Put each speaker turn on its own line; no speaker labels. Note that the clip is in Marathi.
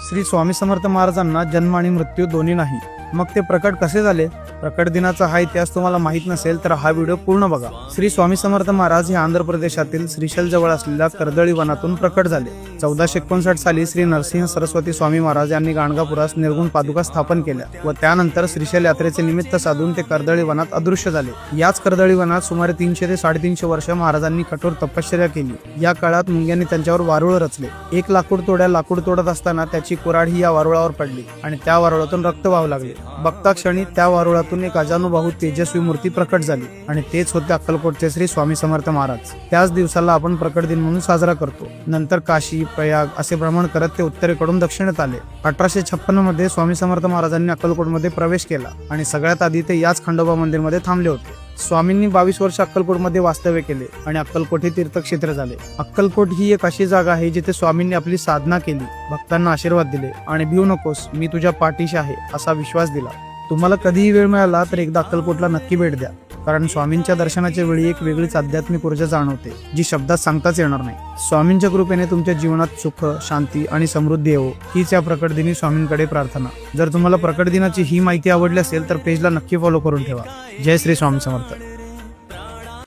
श्री स्वामी समर्थ महाराजांना जन्म आणि मृत्यू दोन्ही नाही, मग ते प्रकट कसे झाले? प्रकट दिनाचा हा इतिहास तुम्हाला माहित नसेल तर हा व्हिडिओ पूर्ण बघा. श्री स्वामी समर्थ महाराज हे आंध्र प्रदेशातील श्रीशैल जवळ असलेल्या कर्दळी वनातून प्रकट झाले. 1459 साली श्री नरसिंह सरस्वती स्वामी महाराज यांनी गाणगापुरास निर्गुण पादुका स्थापन केल्या व त्यानंतर श्रीशैल यात्रेचे निमित्त साधून ते कर्दळी वनात अदृश्य झाले. याच कर्दळी वनात सुमारे 300 ते 350 वर्ष महाराजांनी कठोर तपश्चर्या केली. या काळात मुंग्यांनी त्यांच्यावर वारुळ रचले. एक लाकूड तोडत असताना त्याची कुऱ्हाड या वारुळावर पडली आणि त्या वारुळातून रक्त वाहू लागले. बघता क्षणी त्या वारुळातून एक अजानुबाहू तेजस्वी मूर्ती प्रकट झाली आणि तेच होते अक्कलकोटचे श्री स्वामी समर्थ महाराज. त्याच दिवसाला आपण प्रकट दिन म्हणून साजरा करतो. नंतर काशी, प्रयाग असे भ्रमण करत ते उत्तरेकडून दक्षिणेत आले. 1856 मध्ये स्वामी समर्थ महाराजांनी अक्कलकोटमध्ये प्रवेश केला आणि सगळ्यात आधी ते याच खंडोबा मंदिरमध्ये थांबले होते. स्वामींनी 22 वर्ष अक्कलकोटमध्ये वास्तव्य केले आणि अक्कलकोट हे तीर्थक्षेत्र झाले. अक्कलकोट ही एक अशी जागा आहे जिथे स्वामींनी आपली साधना केली, भक्तांना आशीर्वाद दिले आणि भिवू नकोस, मी तुझ्या पाठीशी आहे असा विश्वास दिला. तुम्हाला कधीही वेळ मिळाला तर एकदा अक्कलकोटला नक्की भेट द्या, कारण स्वामींच्या दर्शनाच्या वेळी एक वेगळीच आध्यात्मिक ऊर्जा जाणवते जी शब्दात सांगताच येणार नाही. स्वामींच्या कृपेने तुमच्या जीवनात सुख, शांती आणि समृद्धी येवो हीच या प्रकट दिनी स्वामींकडे प्रार्थना. जर तुम्हाला प्रकट दिनाची ही माहिती आवडली असेल तर पेजला नक्की फॉलो करून ठेवा. जय श्री स्वामी समर्थ.